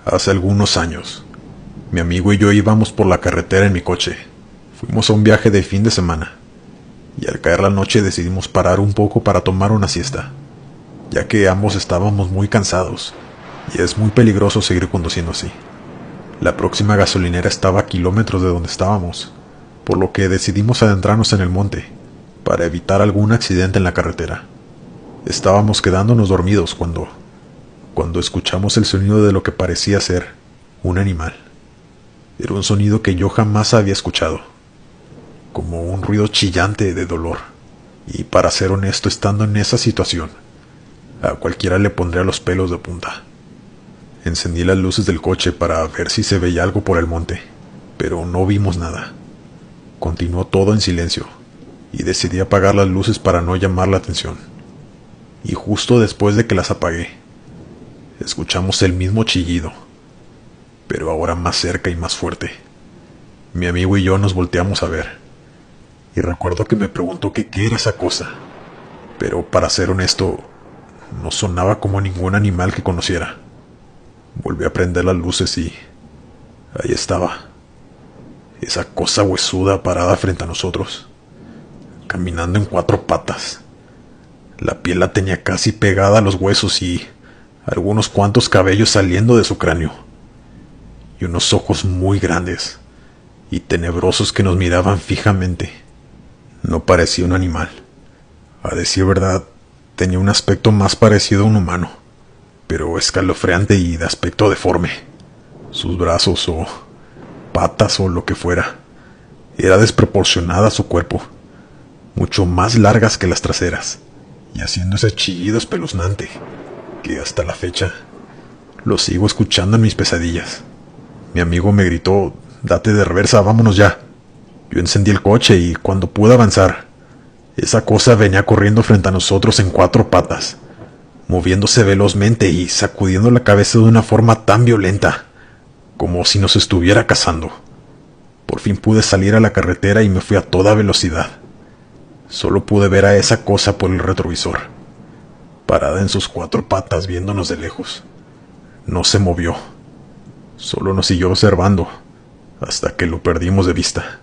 Hace algunos años, mi amigo y yo íbamos por la carretera en mi coche. Fuimos a un viaje de fin de semana, y al caer la noche decidimos parar un poco para tomar una siesta, ya que ambos estábamos muy cansados, y es muy peligroso seguir conduciendo así. La próxima gasolinera estaba a kilómetros de donde estábamos, por lo que decidimos adentrarnos en el monte, para evitar algún accidente en la carretera. Estábamos quedándonos dormidos cuando escuchamos el sonido de lo que parecía ser un animal. Era un sonido que yo jamás había escuchado, como un ruido chillante de dolor. Y para ser honesto, estando en esa situación, a cualquiera le pondría los pelos de punta. Encendí las luces del coche para ver si se veía algo por el monte, pero no vimos nada. Continuó todo en silencio, y decidí apagar las luces para no llamar la atención. Y justo después de que las apagué, escuchamos el mismo chillido, pero ahora más cerca y más fuerte. Mi amigo y yo nos volteamos a ver, y recuerdo que me preguntó qué era esa cosa, pero para ser honesto, no sonaba como ningún animal que conociera. Volví a prender las luces y ahí estaba, esa cosa huesuda parada frente a nosotros, caminando en 4 patas. La piel la tenía casi pegada a los huesos y algunos cuantos cabellos saliendo de su cráneo, y unos ojos muy grandes y tenebrosos que nos miraban fijamente. No parecía un animal. A decir verdad, tenía un aspecto más parecido a un humano, pero escalofriante y de aspecto deforme. Sus brazos o patas o lo que fuera, era desproporcionada a su cuerpo, mucho más largas que las traseras, y haciendo ese chillido espeluznante que hasta la fecha lo sigo escuchando en mis pesadillas. Mi amigo me gritó: "Date de reversa, vámonos ya". Yo encendí el coche y cuando pude avanzar, esa cosa venía corriendo frente a nosotros en 4 patas, moviéndose velozmente y sacudiendo la cabeza de una forma tan violenta, como si nos estuviera cazando. Por fin pude salir a la carretera y me fui a toda velocidad. Solo pude ver a esa cosa por el retrovisor, parada en sus 4 patas viéndonos de lejos. No se movió, solo nos siguió observando, hasta que lo perdimos de vista.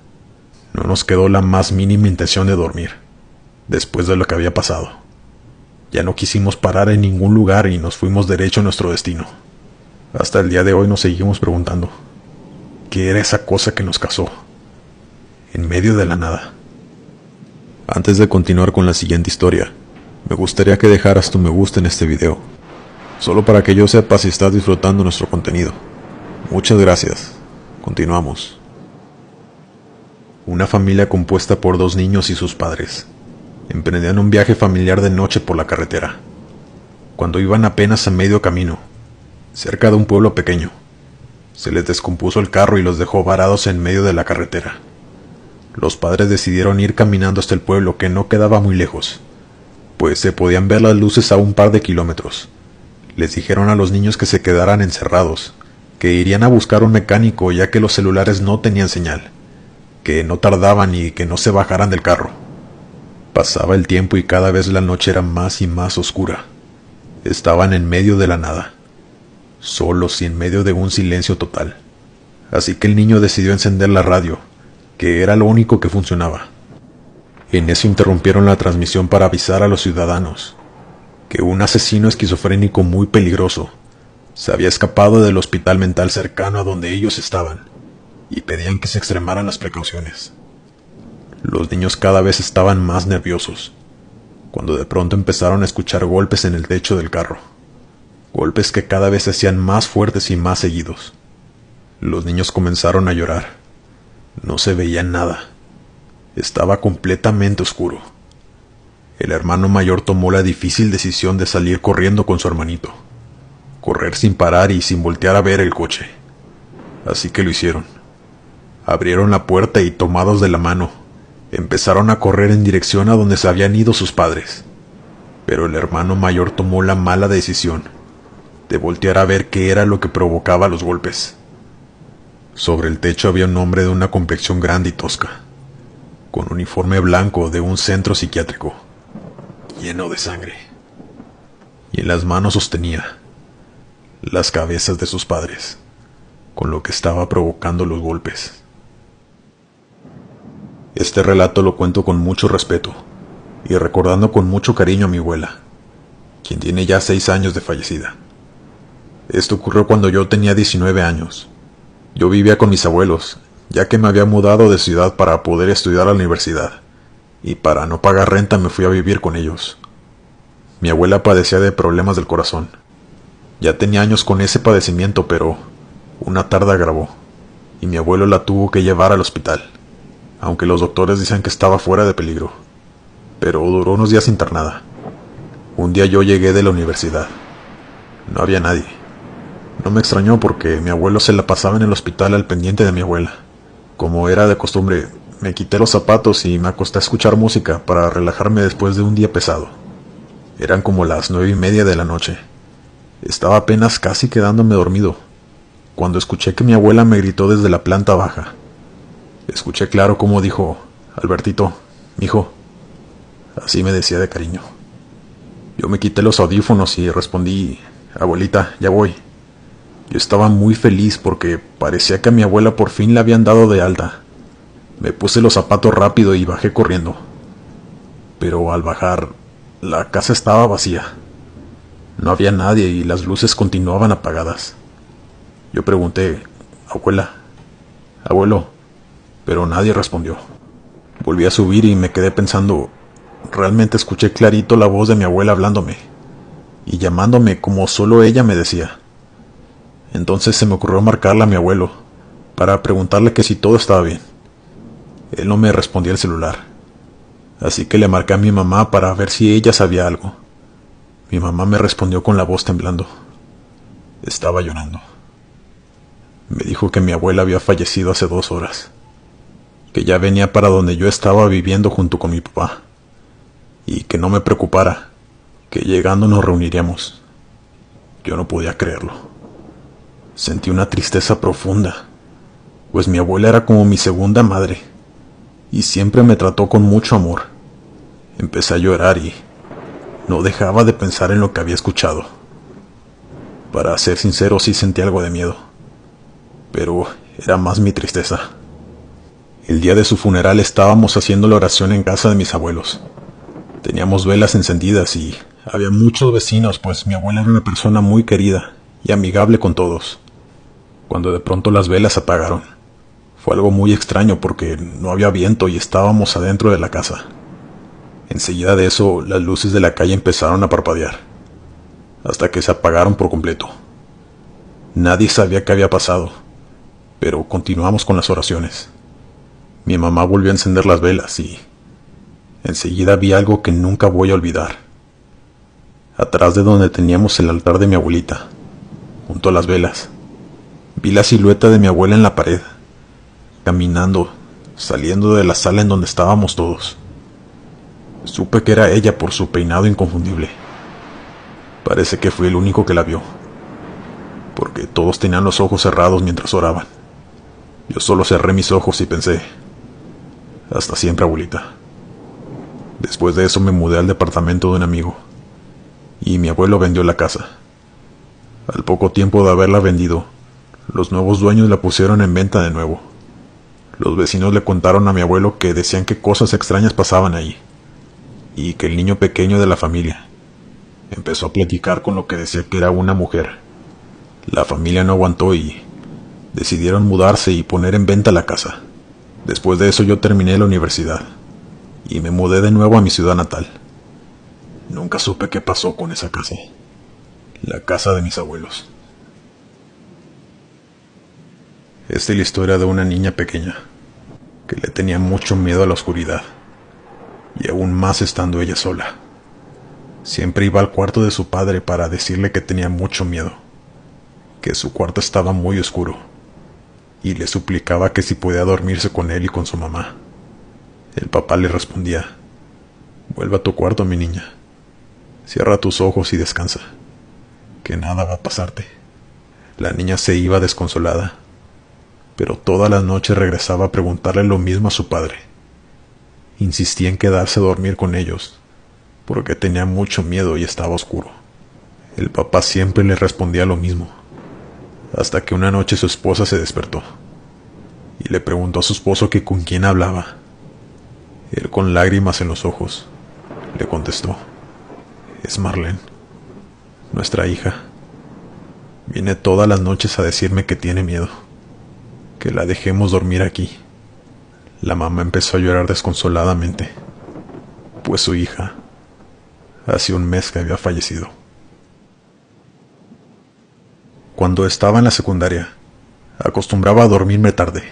No nos quedó la más mínima intención de dormir, después de lo que había pasado. Ya no quisimos parar en ningún lugar y nos fuimos derecho a nuestro destino. Hasta el día de hoy nos seguimos preguntando, ¿qué era esa cosa que nos cazó en medio de la nada? Antes de continuar con la siguiente historia, me gustaría que dejaras tu me gusta en este video, solo para que yo sepa si estás disfrutando nuestro contenido. Muchas gracias. Continuamos. Una familia compuesta por 2 niños y sus padres emprendían un viaje familiar de noche por la carretera. Cuando iban apenas a medio camino, cerca de un pueblo pequeño, se les descompuso el carro y los dejó varados en medio de la carretera. Los padres decidieron ir caminando hasta el pueblo, que no quedaba muy lejos, pues se podían ver las luces a un par de kilómetros. Les dijeron a los niños que se quedaran encerrados, que irían a buscar un mecánico ya que los celulares no tenían señal, que no tardaban y que no se bajaran del carro. Pasaba el tiempo y cada vez la noche era más y más oscura. Estaban en medio de la nada, solos y en medio de un silencio total. Así que el niño decidió encender la radio, que era lo único que funcionaba. En eso interrumpieron la transmisión para avisar a los ciudadanos que un asesino esquizofrénico muy peligroso se había escapado del hospital mental cercano a donde ellos estaban, y pedían que se extremaran las precauciones. Los niños cada vez estaban más nerviosos, cuando de pronto empezaron a escuchar golpes en el techo del carro, golpes que cada vez se hacían más fuertes y más seguidos. Los niños comenzaron a llorar. No se veía nada. Estaba completamente oscuro. El hermano mayor tomó la difícil decisión de salir corriendo con su hermanito, correr sin parar y sin voltear a ver el coche. Así que lo hicieron. Abrieron la puerta y, tomados de la mano, empezaron a correr en dirección a donde se habían ido sus padres. Pero el hermano mayor tomó la mala decisión de voltear a ver qué era lo que provocaba los golpes. Sobre el techo había un hombre de una complexión grande y tosca, con uniforme blanco de un centro psiquiátrico, lleno de sangre, y en las manos sostenía las cabezas de sus padres, con lo que estaba provocando los golpes. Este relato lo cuento con mucho respeto y recordando con mucho cariño a mi abuela, quien tiene ya 6 años de fallecida. Esto ocurrió cuando yo tenía 19 años. Yo vivía con mis abuelos, ya que me había mudado de ciudad para poder estudiar a la universidad, y para no pagar renta me fui a vivir con ellos. Mi abuela padecía de problemas del corazón. Ya tenía años con ese padecimiento, pero una tarde agravó, y mi abuelo la tuvo que llevar al hospital, aunque los doctores dicen que estaba fuera de peligro, pero duró unos días internada. Un día yo llegué de la universidad. No había nadie. No me extrañó porque mi abuelo se la pasaba en el hospital al pendiente de mi abuela. Como era de costumbre, me quité los zapatos y me acosté a escuchar música para relajarme después de un día pesado. Eran como las 9:30 de la noche. Estaba apenas casi quedándome dormido, cuando escuché que mi abuela me gritó desde la planta baja. Escuché claro cómo dijo: Albertito, mijo. Así me decía de cariño. Yo me quité los audífonos y respondí: abuelita, ya voy. Yo estaba muy feliz porque parecía que a mi abuela por fin la habían dado de alta. Me puse los zapatos rápido y bajé corriendo. Pero al bajar, la casa estaba vacía. No había nadie y las luces continuaban apagadas. Yo pregunté: abuela, abuelo, pero nadie respondió. Volví a subir y me quedé pensando. Realmente escuché clarito la voz de mi abuela hablándome y llamándome como solo ella me decía. Entonces se me ocurrió marcarle a mi abuelo para preguntarle que si todo estaba bien. Él no me respondía el celular, así que le marqué a mi mamá para ver si ella sabía algo. Mi mamá me respondió con la voz temblando. Estaba llorando. Me dijo que mi abuela había fallecido hace 2 horas, que ya venía para donde yo estaba viviendo junto con mi papá, y que no me preocupara, que llegando nos reuniríamos. Yo no podía creerlo. Sentí una tristeza profunda, pues mi abuela era como mi segunda madre, y siempre me trató con mucho amor. Empecé a llorar y no dejaba de pensar en lo que había escuchado. Para ser sincero, sí sentí algo de miedo, pero era más mi tristeza. El día de su funeral estábamos haciendo la oración en casa de mis abuelos. Teníamos velas encendidas y había muchos vecinos, pues mi abuela era una persona muy querida y amigable con todos. Cuando de pronto las velas se apagaron, fue algo muy extraño porque no había viento y estábamos adentro de la casa. Enseguida de eso, las luces de la calle empezaron a parpadear, hasta que se apagaron por completo. Nadie sabía qué había pasado, pero continuamos con las oraciones. Mi mamá volvió a encender las velas y enseguida vi algo que nunca voy a olvidar. Atrás de donde teníamos el altar de mi abuelita, junto a las velas, vi la silueta de mi abuela en la pared, caminando, saliendo de la sala en donde estábamos todos. Supe que era ella por su peinado inconfundible. Parece que fui el único que la vio, porque todos tenían los ojos cerrados mientras oraban. Yo solo cerré mis ojos y pensé: hasta siempre, abuelita. Después de eso me mudé al departamento de un amigo, y mi abuelo vendió la casa. Al poco tiempo de haberla vendido, los nuevos dueños la pusieron en venta de nuevo. Los vecinos le contaron a mi abuelo que decían que cosas extrañas pasaban ahí, y que el niño pequeño de la familia empezó a platicar con lo que decía que era una mujer. La familia no aguantó y decidieron mudarse y poner en venta la casa. Después de eso yo terminé la universidad y me mudé de nuevo a mi ciudad natal. Nunca supe qué pasó con esa casa, la casa de mis abuelos. Esta es la historia de una niña pequeña que le tenía mucho miedo a la oscuridad, y aún más estando ella sola. Siempre iba al cuarto de su padre para decirle que tenía mucho miedo, que su cuarto estaba muy oscuro, y le suplicaba que si podía dormirse con él y con su mamá. El papá le respondía: vuelve a tu cuarto, mi niña. Cierra tus ojos y descansa, que nada va a pasarte. La niña se iba desconsolada, pero todas las noches regresaba a preguntarle lo mismo a su padre. Insistía en quedarse a dormir con ellos, porque tenía mucho miedo y estaba oscuro. El papá siempre le respondía lo mismo, hasta que una noche su esposa se despertó y le preguntó a su esposo que con quién hablaba. Él, con lágrimas en los ojos, le contestó: es Marlene, nuestra hija. Viene todas las noches a decirme que tiene miedo, que la dejemos dormir aquí. La mamá empezó a llorar desconsoladamente, pues su hija hacía un mes que había fallecido. Cuando estaba en la secundaria, acostumbraba a dormirme tarde,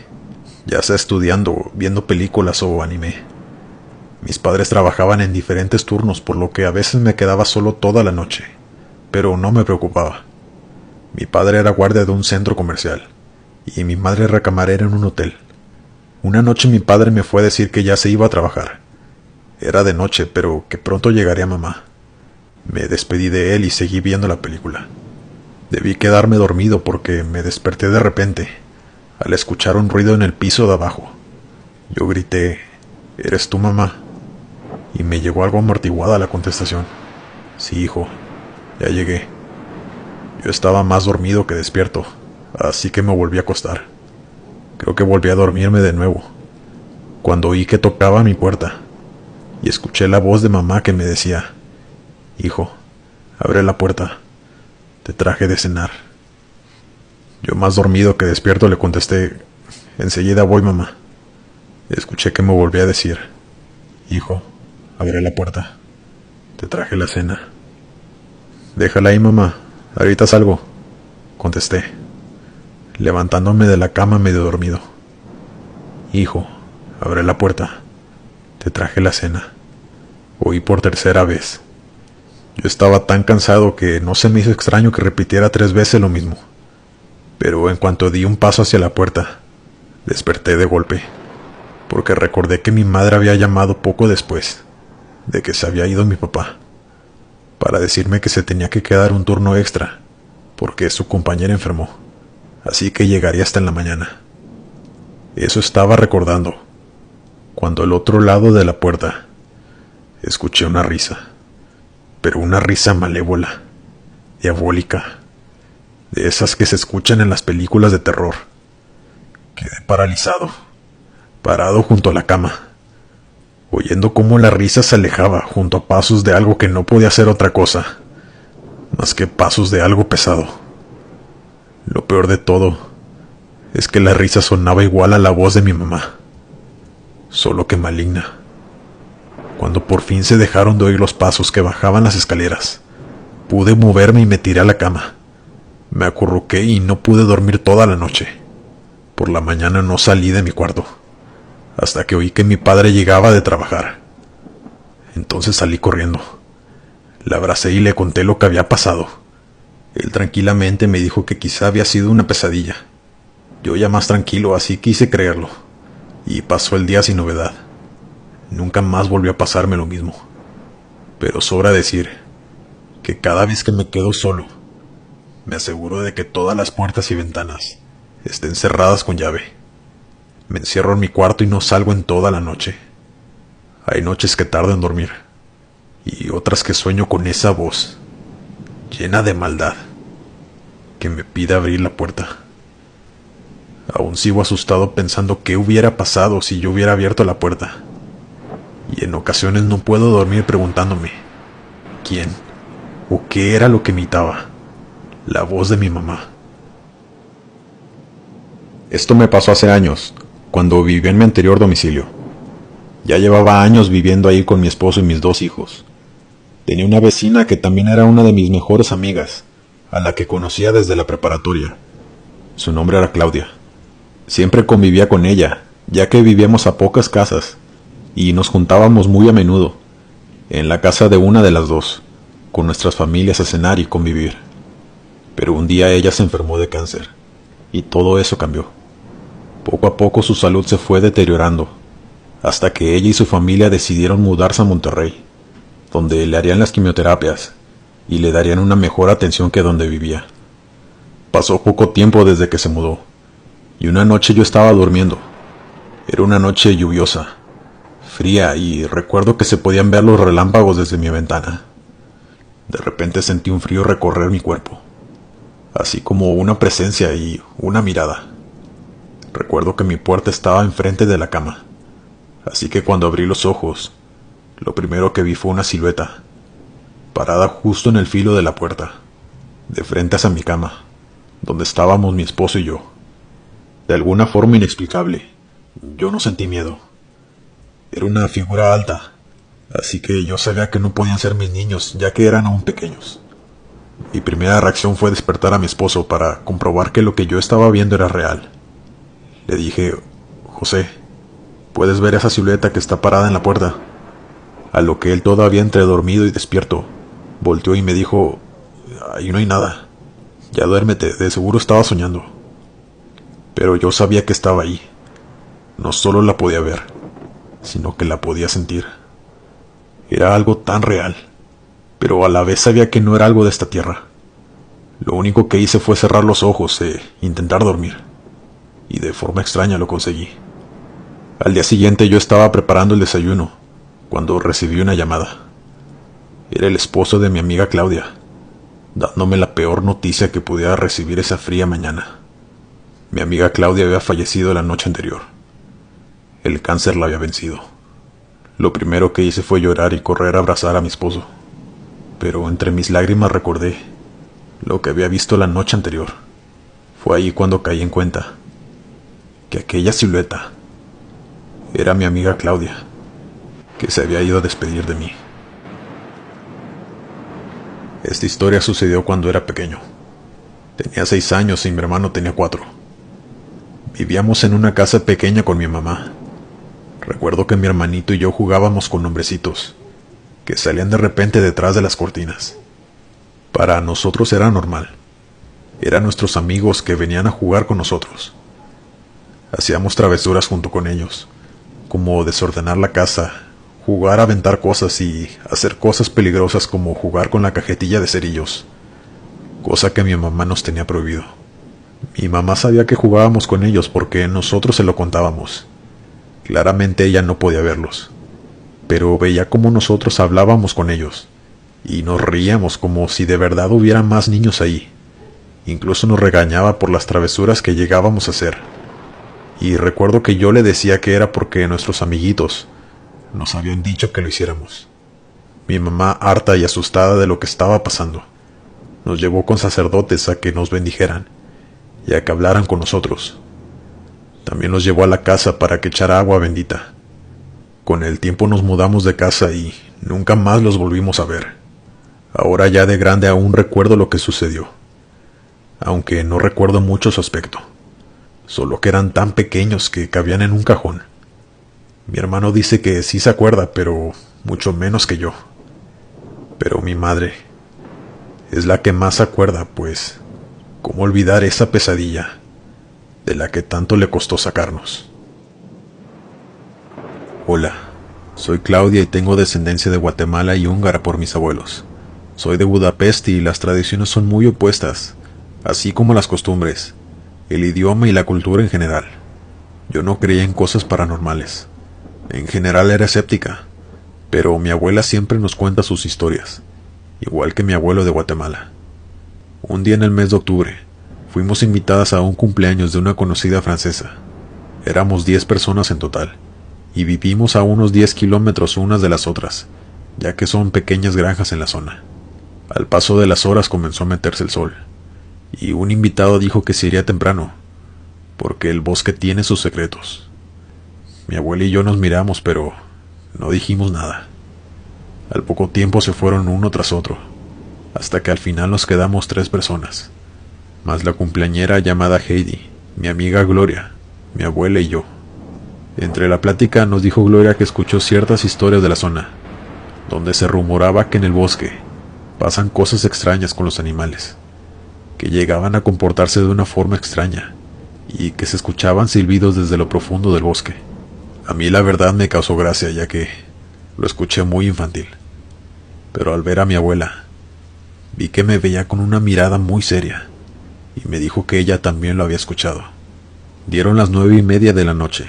ya sea estudiando, viendo películas o anime. Mis padres trabajaban en diferentes turnos, por lo que a veces me quedaba solo toda la noche, pero no me preocupaba. Mi padre era guardia de un centro comercial, y mi madre era camarera en un hotel. Una noche mi padre me fue a decir que ya se iba a trabajar. Era de noche, pero que pronto llegaría mamá. Me despedí de él y seguí viendo la película. Debí quedarme dormido porque me desperté de repente, al escuchar un ruido en el piso de abajo. Yo grité: ¿eres tú, mamá? Y me llegó algo amortiguada la contestación: sí, hijo, ya llegué. Yo estaba más dormido que despierto, así que me volví a acostar. Creo que volví a dormirme de nuevo, cuando oí que tocaba mi puerta, y escuché la voz de mamá que me decía: hijo, abre la puerta, te traje de cenar. Yo, más dormido que despierto, le contesté: enseguida voy, mamá. Escuché que me volvía a decir: hijo, abre la puerta, te traje la cena. Déjala ahí, mamá, ahorita salgo, contesté, levantándome de la cama medio dormido. Hijo, abre la puerta, te traje la cena. Oí por tercera vez. Yo estaba tan cansado que no se me hizo extraño que repitiera 3 veces lo mismo. Pero en cuanto di un paso hacia la puerta, desperté de golpe, porque recordé que mi madre había llamado poco después de que se había ido mi papá, para decirme que se tenía que quedar un turno extra, porque su compañera enfermó, así que llegaría hasta en la mañana. Eso estaba recordando, cuando al otro lado de la puerta escuché una risa, pero una risa malévola, diabólica, de esas que se escuchan en las películas de terror. Quedé paralizado, parado junto a la cama, oyendo cómo la risa se alejaba junto a pasos de algo que no podía ser otra cosa, más que pasos de algo pesado. Lo peor de todo es que la risa sonaba igual a la voz de mi mamá, solo que maligna. Cuando por fin se dejaron de oír los pasos que bajaban las escaleras, pude moverme y me tiré a la cama. Me acurruqué y no pude dormir toda la noche. Por la mañana no salí de mi cuarto, hasta que oí que mi padre llegaba de trabajar. Entonces salí corriendo. Le abracé y le conté lo que había pasado. Él tranquilamente me dijo que quizá había sido una pesadilla. Yo, ya más tranquilo, así quise creerlo, y pasó el día sin novedad. Nunca más volvió a pasarme lo mismo. Pero sobra decir que cada vez que me quedo solo, me aseguro de que todas las puertas y ventanas estén cerradas con llave. Me encierro en mi cuarto y no salgo en toda la noche. Hay noches que tardo en dormir, y otras que sueño con esa voz, llena de maldad, que me pide abrir la puerta. Aún sigo asustado pensando qué hubiera pasado si yo hubiera abierto la puerta. Y en ocasiones no puedo dormir preguntándome quién o qué era lo que imitaba la voz de mi mamá. Esto me pasó hace años, cuando vivía en mi anterior domicilio. Ya llevaba años viviendo ahí con mi esposo y mis 2 hijos. Tenía una vecina que también era una de mis mejores amigas, a la que conocía desde la preparatoria. Su nombre era Claudia. Siempre convivía con ella, ya que vivíamos a pocas casas, y nos juntábamos muy a menudo, en la casa de una de las dos, con nuestras familias a cenar y convivir. Pero un día ella se enfermó de cáncer, y todo eso cambió. Poco a poco su salud se fue deteriorando, hasta que ella y su familia decidieron mudarse a Monterrey, donde le harían las quimioterapias y le darían una mejor atención que donde vivía. Pasó poco tiempo desde que se mudó, y una noche yo estaba durmiendo. Era una noche lluviosa, fría, y recuerdo que se podían ver los relámpagos desde mi ventana. De repente sentí un frío recorrer mi cuerpo, así como una presencia y una mirada. Recuerdo que mi puerta estaba enfrente de la cama, así que cuando abrí los ojos, lo primero que vi fue una silueta, parada justo en el filo de la puerta, de frente hacia mi cama, donde estábamos mi esposo y yo. De alguna forma inexplicable, yo no sentí miedo. Era una figura alta, así que yo sabía que no podían ser mis niños, ya que eran aún pequeños. Mi primera reacción fue despertar a mi esposo para comprobar que lo que yo estaba viendo era real. Le dije: José, ¿puedes ver esa silueta que está parada en la puerta? A lo que él, todavía entre dormido y despierto, volteó y me dijo: ahí no hay nada. Ya duérmete, de seguro estaba soñando. Pero yo sabía que estaba ahí. No solo la podía ver, sino que la podía sentir. Era algo tan real, pero a la vez sabía que no era algo de esta tierra. Lo único que hice fue cerrar los ojos e intentar dormir, y de forma extraña lo conseguí. Al día siguiente yo estaba preparando el desayuno, cuando recibí una llamada. Era el esposo de mi amiga Claudia, dándome la peor noticia que pudiera recibir esa fría mañana. Mi amiga Claudia había fallecido la noche anterior. El cáncer la había vencido. Lo primero que hice fue llorar y correr a abrazar a mi esposo. Pero entre mis lágrimas recordé lo que había visto la noche anterior. Fue ahí cuando caí en cuenta que aquella silueta era mi amiga Claudia, que se había ido a despedir de mí. Esta historia sucedió cuando era pequeño. Tenía 6 años y mi hermano tenía 4. Vivíamos en una casa pequeña con mi mamá. Recuerdo que mi hermanito y yo jugábamos con hombrecitos que salían de repente detrás de las cortinas. Para nosotros era normal. Eran nuestros amigos que venían a jugar con nosotros. Hacíamos travesuras junto con ellos, como desordenar la casa, jugar a aventar cosas y hacer cosas peligrosas como jugar con la cajetilla de cerillos, cosa que mi mamá nos tenía prohibido. Mi mamá sabía que jugábamos con ellos porque nosotros se lo contábamos. Claramente ella no podía verlos, pero veía cómo nosotros hablábamos con ellos, y nos reíamos como si de verdad hubiera más niños ahí. Incluso nos regañaba por las travesuras que llegábamos a hacer. Y recuerdo que yo le decía que era porque nuestros amiguitos nos habían dicho que lo hiciéramos. Mi mamá, harta y asustada de lo que estaba pasando, nos llevó con sacerdotes a que nos bendijeran y a que hablaran con nosotros. También nos llevó a la casa para que echara agua bendita. Con el tiempo nos mudamos de casa y nunca más los volvimos a ver. Ahora ya de grande aún recuerdo lo que sucedió, aunque no recuerdo mucho su aspecto, solo que eran tan pequeños que cabían en un cajón. Mi hermano dice que sí se acuerda, pero mucho menos que yo. Pero mi madre es la que más se acuerda, pues ¿cómo olvidar esa pesadilla de la que tanto le costó sacarnos? Hola, soy Claudia y tengo descendencia de Guatemala y húngara por mis abuelos. Soy de Budapest y las tradiciones son muy opuestas, así como las costumbres, el idioma y la cultura en general. Yo no creía en cosas paranormales. En general era escéptica, pero mi abuela siempre nos cuenta sus historias, igual que mi abuelo de Guatemala. Un día en el mes de octubre, fuimos invitadas a un cumpleaños de una conocida francesa. Éramos 10 personas en total, y vivimos a unos 10 kilómetros unas de las otras, ya que son pequeñas granjas en la zona. Al paso de las horas comenzó a meterse el sol, y un invitado dijo que se iría temprano, porque el bosque tiene sus secretos. Mi abuela y yo nos miramos, pero no dijimos nada. Al poco tiempo se fueron uno tras otro, hasta que al final nos quedamos 3 personas, más la cumpleañera llamada Heidi, mi amiga Gloria, mi abuela y yo. Entre la plática nos dijo Gloria que escuchó ciertas historias de la zona, donde se rumoraba que en el bosque pasan cosas extrañas con los animales, que llegaban a comportarse de una forma extraña, y que se escuchaban silbidos desde lo profundo del bosque. A mí la verdad me causó gracia, ya que lo escuché muy infantil. Pero al ver a mi abuela, vi que me veía con una mirada muy seria, y me dijo que ella también lo había escuchado. Dieron las 9:30 de la noche.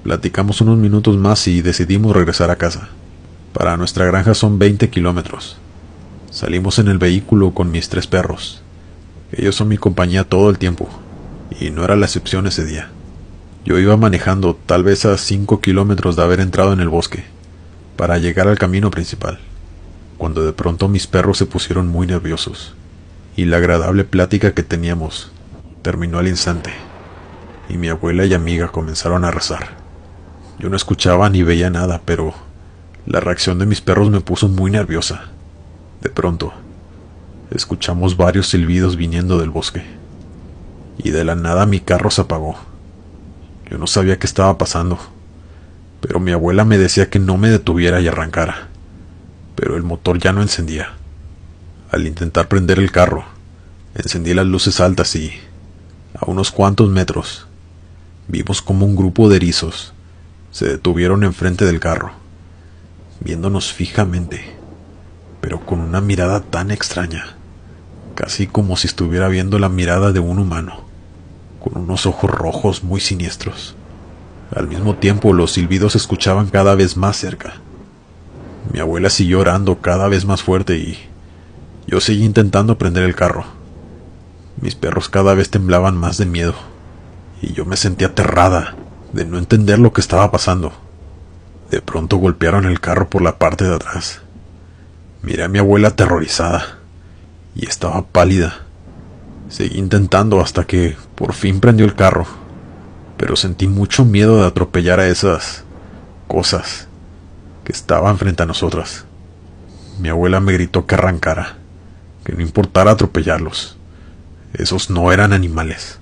Platicamos unos minutos más y decidimos regresar a casa. Para nuestra granja son 20 kilómetros. Salimos en el vehículo con mis 3 perros. Ellos son mi compañía todo el tiempo, y no era la excepción ese día. Yo iba manejando tal vez a 5 kilómetros de haber entrado en el bosque, para llegar al camino principal, cuando de pronto mis perros se pusieron muy nerviosos, y la agradable plática que teníamos terminó al instante, y mi abuela y amiga comenzaron a rezar. Yo no escuchaba ni veía nada, pero la reacción de mis perros me puso muy nerviosa. De pronto, escuchamos varios silbidos viniendo del bosque, y de la nada mi carro se apagó. Yo no sabía qué estaba pasando, pero mi abuela me decía que no me detuviera y arrancara, pero el motor ya no encendía. Al intentar prender el carro, encendí las luces altas y, a unos cuantos metros, vimos como un grupo de erizos se detuvieron enfrente del carro, viéndonos fijamente, pero con una mirada tan extraña, casi como si estuviera viendo la mirada de un humano, con unos ojos rojos muy siniestros. Al mismo tiempo, los silbidos se escuchaban cada vez más cerca. Mi abuela siguió orando cada vez más fuerte y yo seguí intentando prender el carro. Mis perros cada vez temblaban más de miedo, y yo me sentía aterrada de no entender lo que estaba pasando. De pronto golpearon el carro por la parte de atrás. Miré a mi abuela aterrorizada, y estaba pálida. Seguí intentando hasta que por fin prendió el carro, pero sentí mucho miedo de atropellar a esas cosas que estaban frente a nosotras. Mi abuela me gritó que arrancara, que no importara atropellarlos. Esos no eran animales.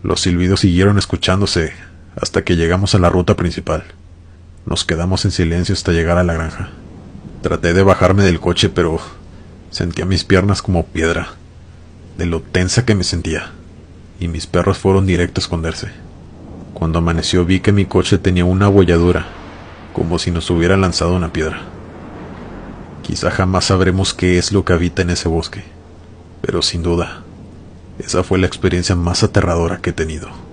Los silbidos siguieron escuchándose hasta que llegamos a la ruta principal. Nos quedamos en silencio hasta llegar a la granja. Traté de bajarme del coche, pero sentía mis piernas como piedra, de lo tensa que me sentía, y mis perros fueron directo a esconderse. Cuando amaneció vi que mi coche tenía una abolladura, como si nos hubiera lanzado una piedra. Quizá jamás sabremos qué es lo que habita en ese bosque, pero sin duda, esa fue la experiencia más aterradora que he tenido.